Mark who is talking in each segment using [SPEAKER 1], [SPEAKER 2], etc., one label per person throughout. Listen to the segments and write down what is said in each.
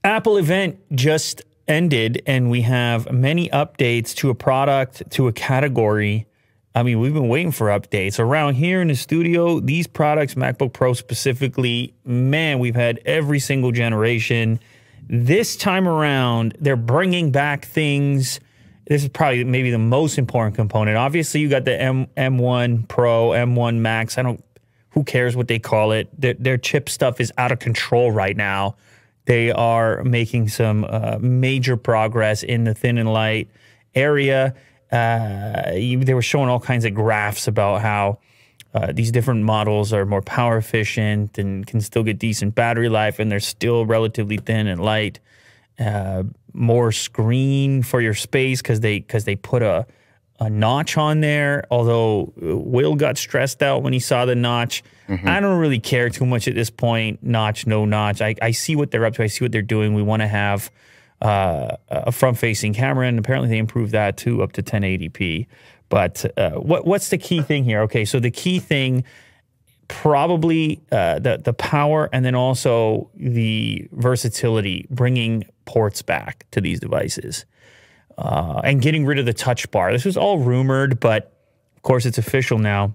[SPEAKER 1] Apple event just ended, and we have many updates to a product, to a category. I mean, we've been waiting for updates. Around here in the studio, these products, MacBook Pro specifically, man, we've had every single generation. This time around, they're bringing back things. This is probably maybe the most important component. Obviously, you got the M1 Pro, M1 Max. Who cares what they call it? Their chip stuff is out of control right now. They are making some major progress in the thin and light area. They were showing all kinds of graphs about how these different models are more power efficient and can still get decent battery life, and they're still relatively thin and light. More screen for your space because they put a notch on there, although Will got stressed out when he saw the notch. I don't really care too much at this point, notch, no notch. I see what they're up to. I see what they're doing. We want to have a front-facing camera, and apparently they improved that too, up to 1080p. But what's the key thing here? Okay, so the key thing, probably the power, and then also the versatility, bringing ports back to these devices. And getting rid of the touch bar. This was all rumored, but of course it's official now.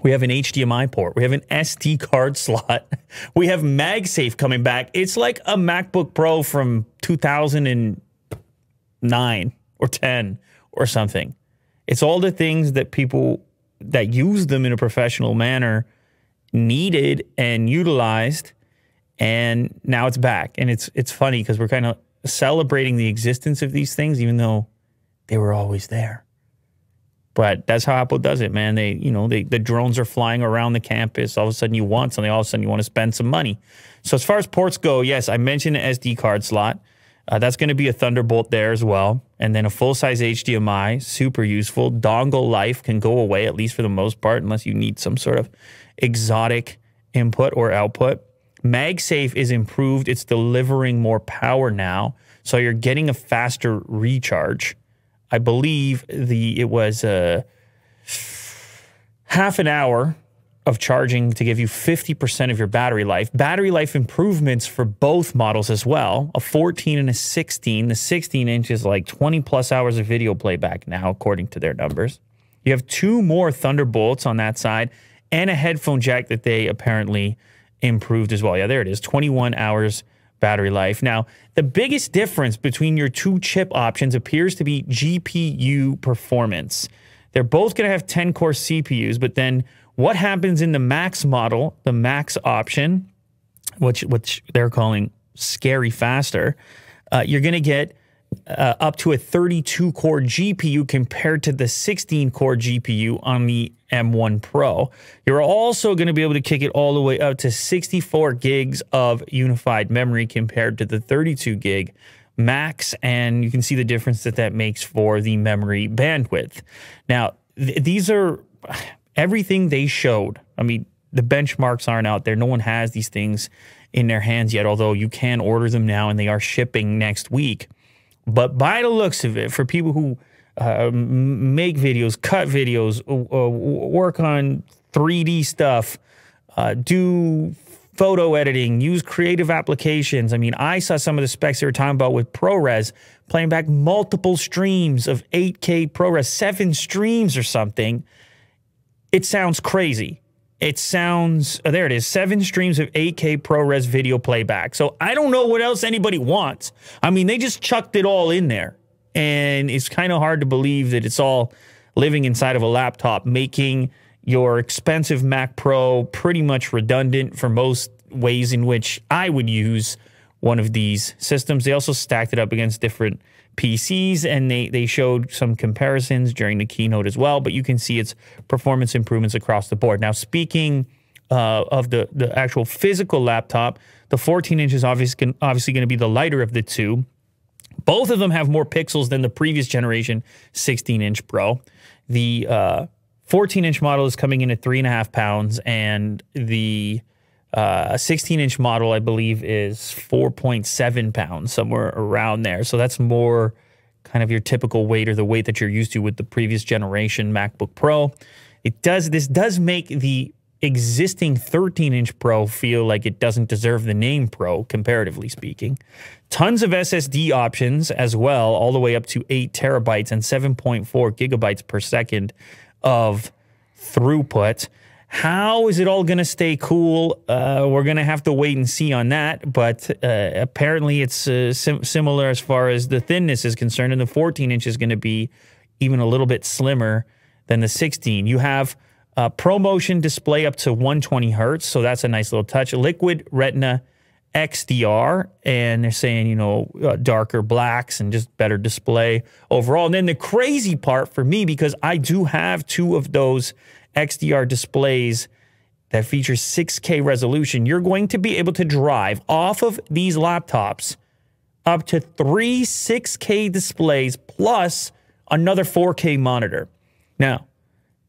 [SPEAKER 1] We have an HDMI port. We have an SD card slot. We have MagSafe coming back. It's like a MacBook Pro from 2009 or 10 or something. It's all the things that people that use them in a professional manner needed and utilized, and now it's back. And it's funny because we're kind of celebrating the existence of these things, even though they were always there. But that's how Apple does it, man. The drones are flying around the campus. All of a sudden you want something. All of a sudden you want to spend some money. So as far as ports go, yes, I mentioned an SD card slot. That's going to be a Thunderbolt there as well. And then a full-size HDMI, super useful. Dongle life can go away, at least for the most part, unless you need some sort of exotic input or output. MagSafe is improved. It's delivering more power now, so you're getting a faster recharge. I believe it was half an hour of charging to give you 50% of your battery life. Battery life improvements for both models as well, a 14 and a 16. The 16-inch is like 20-plus hours of video playback now, according to their numbers. You have 2 more Thunderbolts on that side and a headphone jack that they apparently improved as well. Yeah, there it is, 21 hours battery life. Now, the biggest difference between your 2 chip options appears to be GPU performance. They're both going to have 10-core CPUs, but then what happens in the Max model, the Max option, which they're calling scary faster, you're going to get up to a 32-core GPU compared to the 16-core GPU on the M1 Pro. You're also going to be able to kick it all the way up to 64 gigs of unified memory compared to the 32 gig Max, and you can see the difference that makes for the memory bandwidth. Now, these are everything they showed. I mean, the benchmarks aren't out there. No one has these things in their hands yet, although you can order them now, and they are shipping next week. But by the looks of it, for people who make videos, cut videos, work on 3D stuff, do photo editing, use creative applications. I mean, I saw some of the specs they were talking about with ProRes, playing back multiple streams of 8K ProRes, 7 streams or something. It sounds crazy. It sounds, oh, there it is, 7 streams of 8K ProRes video playback. So I don't know what else anybody wants. I mean, they just chucked it all in there. And it's kind of hard to believe that it's all living inside of a laptop, making your expensive Mac Pro pretty much redundant for most ways in which I would use one of these systems. They also stacked it up against different PCs, and they showed some comparisons during the keynote as well, but you can see its performance improvements across the board. Now, speaking of the actual physical laptop, the 14-inch is obviously going to be the lighter of the two. Both of them have more pixels than the previous generation 16-inch Pro. The 14-inch model is coming in at 3.5 pounds, and the 16-inch model, I believe, is 4.7 pounds, somewhere around there. So that's more kind of your typical weight, or the weight that you're used to with the previous generation MacBook Pro. This does make the existing 13-inch Pro feel like it doesn't deserve the name Pro, comparatively speaking. Tons of SSD options as well, all the way up to 8 terabytes and 7.4 gigabytes per second of throughput. How is it all going to stay cool? We're going to have to wait and see on that, but apparently it's similar as far as the thinness is concerned, and the 14-inch is going to be even a little bit slimmer than the 16. You have ProMotion display up to 120 hertz, so that's a nice little touch. Liquid Retina XDR, and they're saying, you know, darker blacks and just better display overall. And then the crazy part for me, because I do have 2 of those XDR displays that feature 6K resolution, you're going to be able to drive off of these laptops up to 3 6K displays plus another 4K monitor. Now,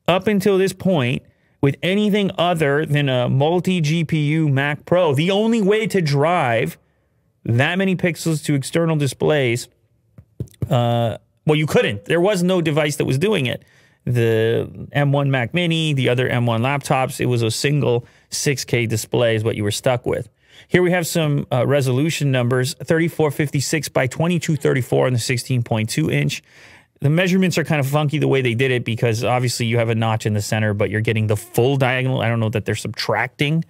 [SPEAKER 1] up until this point, with anything other than a multi-GPU Mac Pro, the only way to drive that many pixels to external displays, well, you couldn't. There was no device that was doing it. The M1 Mac Mini, the other M1 laptops, it was a single 6K display is what you were stuck with. Here we have some resolution numbers, 3456 by 2234 on the 16.2 inch. The measurements are kind of funky the way they did it because obviously you have a notch in the center, but you're getting the full diagonal. I don't know that they're subtracting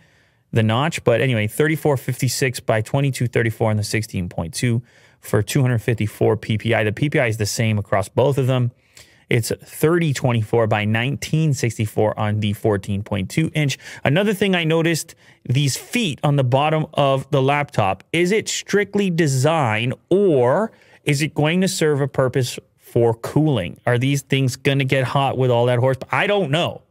[SPEAKER 1] the notch, but anyway, 3456 by 2234 on the 16.2 for 254 PPI. The PPI is the same across both of them. It's 3024 by 1964 on the 14.2 inch. Another thing I noticed, these feet on the bottom of the laptop, is it strictly design or is it going to serve a purpose for cooling? Are these things going to get hot with all that horsepower? I don't know,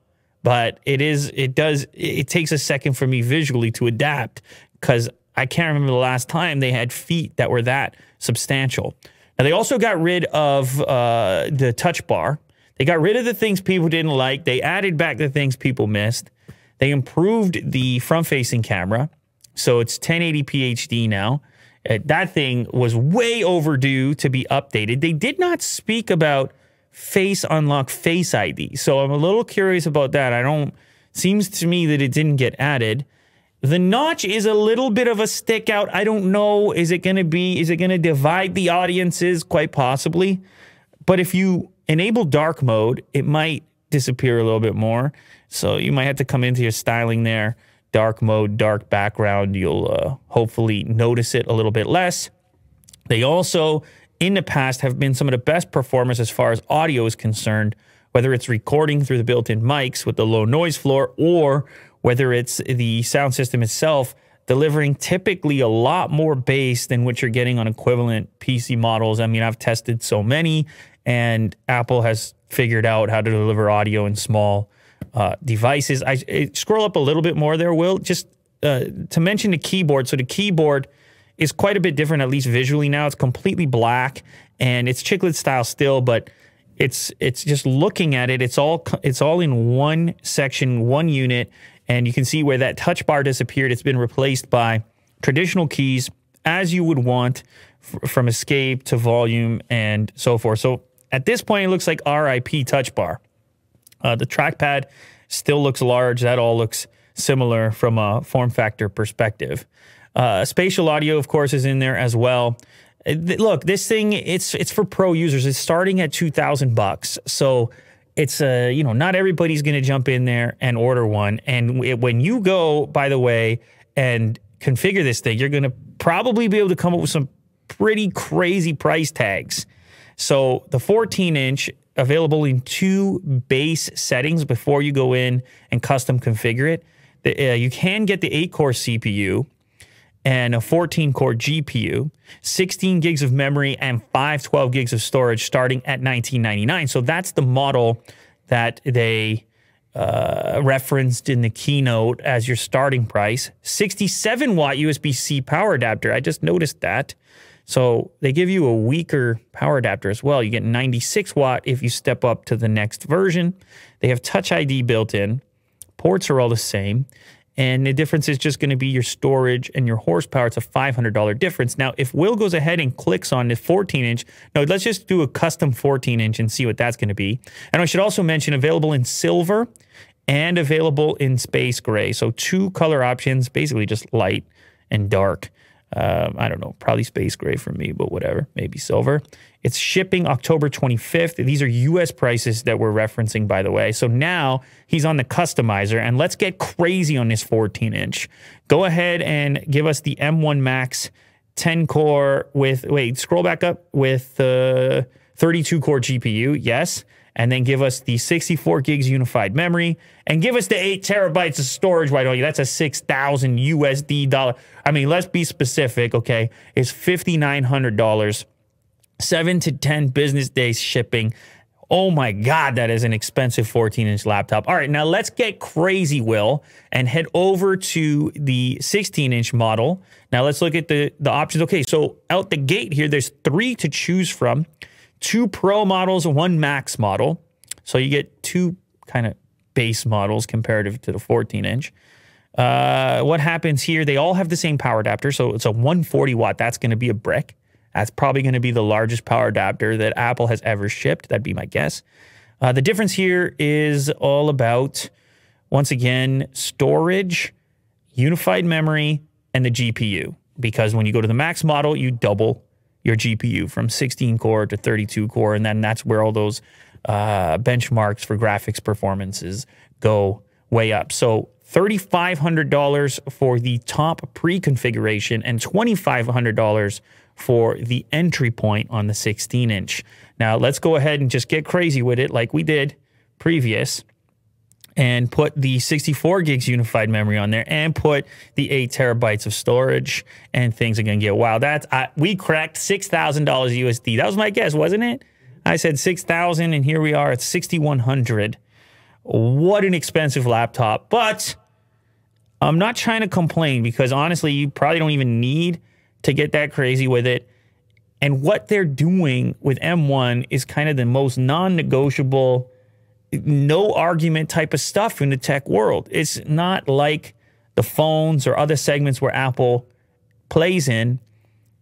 [SPEAKER 1] but it takes a second for me visually to adapt because I can't remember the last time they had feet that were that substantial. Now, they also got rid of the touch bar. They got rid of the things people didn't like. They added back the things people missed. They improved the front-facing camera, so it's 1080p HD now. That thing was way overdue to be updated. They did not speak about Face Unlock Face ID, so I'm a little curious about that. Seems to me that it didn't get added. The notch is a little bit of a stick out. I don't know. Is it going to divide the audiences? Quite possibly. But if you enable dark mode, it might disappear a little bit more. So you might have to come into your styling there. Dark mode, dark background. You'll hopefully notice it a little bit less. They also, in the past, have been some of the best performers as far as audio is concerned, whether it's recording through the built-in mics with the low noise floor or whether it's the sound system itself, delivering typically a lot more bass than what you're getting on equivalent PC models. I mean, I've tested so many, and Apple has figured out how to deliver audio in small devices. Scroll up a little bit more there, Will, just to mention the keyboard. So the keyboard is quite a bit different, at least visually now. It's completely black, and it's chiclet style still, but it's just looking at it, it's all in one section, one unit. And you can see where that touch bar disappeared. It's been replaced by traditional keys as you would want from escape to volume and so forth. So at this point, it looks like RIP touch bar. The trackpad still looks large. That all looks similar from a form factor perspective. Spatial audio, of course, is in there as well. Look, this thing, it's for pro users. It's starting at $2,000. So it's not everybody's going to jump in there and order one. And when you go, by the way, and configure this thing, you're going to probably be able to come up with some pretty crazy price tags. So the 14-inch available in 2 base settings before you go in and custom configure it. You can get the 8-core CPU and a 14-core GPU, 16 gigs of memory, and 512 gigs of storage starting at $19.99. So that's the model that they referenced in the keynote as your starting price. 67-watt USB-C power adapter. I just noticed that. So they give you a weaker power adapter as well. You get 96-watt if you step up to the next version. They have Touch ID built in. Ports are all the same. And the difference is just going to be your storage and your horsepower. It's a $500 difference. Now, if Will goes ahead and clicks on the 14-inch, no, let's just do a custom 14-inch and see what that's going to be. And I should also mention available in silver and available in space gray. So 2 color options, basically just light and dark. I don't know, probably space gray for me, but whatever, maybe silver. It's shipping October 25th. These are US prices that we're referencing, by the way. So now he's on the customizer, and let's get crazy on this 14-inch. Go ahead and give us the M1 Max 10-core with, wait, scroll back up, with 32-core GPU, yes. And then give us the 64 gigs unified memory, and give us the 8 terabytes of storage. Why don't you? That's a $6,000 USD dollar. I mean, let's be specific, okay? It's $5,900, 7 to 10 business days shipping. Oh my God, that is an expensive 14-inch laptop. All right, now let's get crazy, Will, and head over to the 16-inch model. Now let's look at the options. Okay, so out the gate here, there's 3 to choose from. 2 Pro models, 1 Max model. So you get 2 kind of base models comparative to the 14-inch. What happens here, they all have the same power adapter. So it's a 140 watt. That's going to be a brick. That's probably going to be the largest power adapter that Apple has ever shipped. That'd be my guess. The difference here is all about, once again, storage, unified memory, and the GPU. Because when you go to the Max model, you double your GPU from 16 core to 32 core, and then that's where all those benchmarks for graphics performances go way up. So $3,500 for the top pre-configuration and $2,500 for the entry point on the 16-inch. Now let's go ahead and just get crazy with it like we did previous, and put the 64 gigs unified memory on there, and put the 8 terabytes of storage, and things are going to get wild. We cracked $6,000 USD. That was my guess, wasn't it? I said 6,000, and here we are at 6,100. What an expensive laptop. But I'm not trying to complain, because honestly, you probably don't even need to get that crazy with it. And what they're doing with M1 is kind of the most non-negotiable, no argument type of stuff in the tech world. It's not like the phones or other segments where Apple plays in.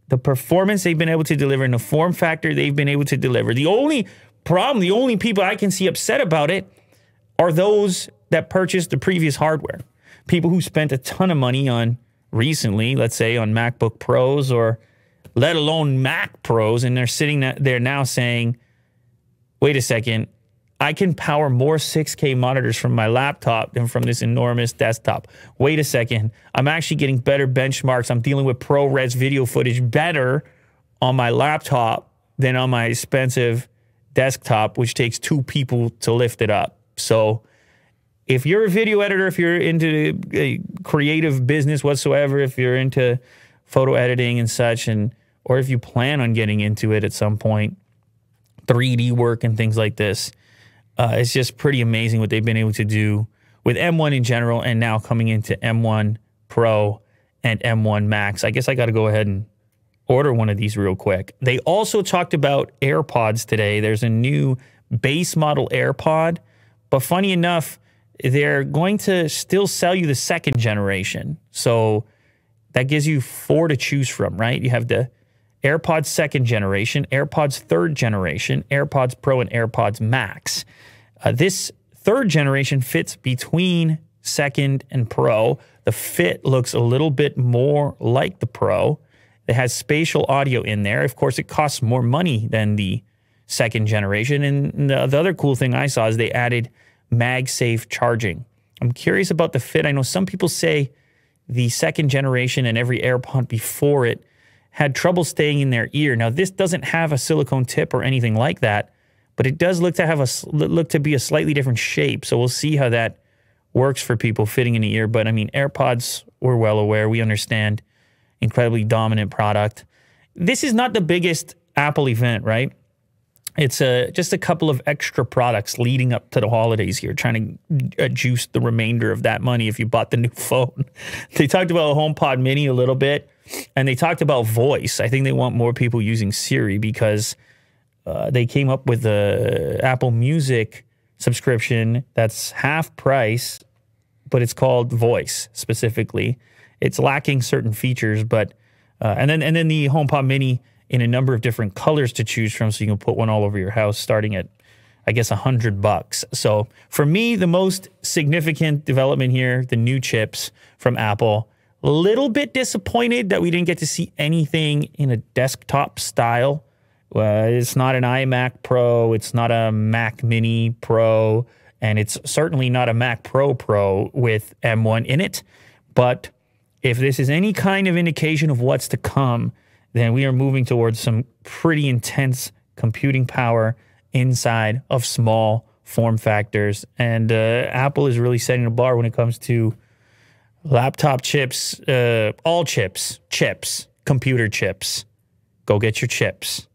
[SPEAKER 1] The performance they've been able to deliver and the form factor they've been able to deliver. The only problem, the only people I can see upset about it are those that purchased the previous hardware. People who spent a ton of money on recently, let's say on MacBook Pros, or let alone Mac Pros, and they're sitting there now saying, wait a second, I can power more 6K monitors from my laptop than from this enormous desktop. Wait a second, I'm actually getting better benchmarks. I'm dealing with ProRes video footage better on my laptop than on my expensive desktop, which takes 2 people to lift it up. So if you're a video editor, if you're into a creative business whatsoever, if you're into photo editing and such, or if you plan on getting into it at some point, 3D work and things like this, it's just pretty amazing what they've been able to do with M1 in general, and now coming into M1 Pro and M1 Max. I guess I got to go ahead and order one of these real quick. They also talked about AirPods today. There's a new base model AirPod, but funny enough, they're going to still sell you the 2nd generation. So that gives you 4 to choose from, right? You have the AirPods 2nd generation, AirPods 3rd generation, AirPods Pro, and AirPods Max. This 3rd generation fits between 2nd and Pro. The fit looks a little bit more like the Pro. It has spatial audio in there. Of course, it costs more money than the 2nd generation. And the other cool thing I saw is they added MagSafe charging. I'm curious about the fit. I know some people say the 2nd generation and every AirPod before it had trouble staying in their ear. Now, this doesn't have a silicone tip or anything like that, but it does look to be a slightly different shape. So we'll see how that works for people fitting in the ear. But I mean, AirPods, we're well aware, we understand, incredibly dominant product. This is not the biggest Apple event, right? It's just a couple of extra products leading up to the holidays here, trying to juice the remainder of that money if you bought the new phone. They talked about a HomePod Mini a little bit, and they talked about voice. I think they want more people using Siri because they came up with the Apple Music subscription that's half price, but it's called Voice specifically. It's lacking certain features, but and then the HomePod Mini in a number of different colors to choose from, so you can put one all over your house, starting at I guess, $100. So for me, the most significant development here, the new chips from Apple. A little bit disappointed that we didn't get to see anything in a desktop style. It's not an iMac Pro. It's not a Mac Mini Pro. And it's certainly not a Mac Pro Pro with M1 in it. But if this is any kind of indication of what's to come, then we are moving towards some pretty intense computing power inside of small form factors. And Apple is really setting the bar when it comes to laptop chips, all chips, computer chips. Go get your chips.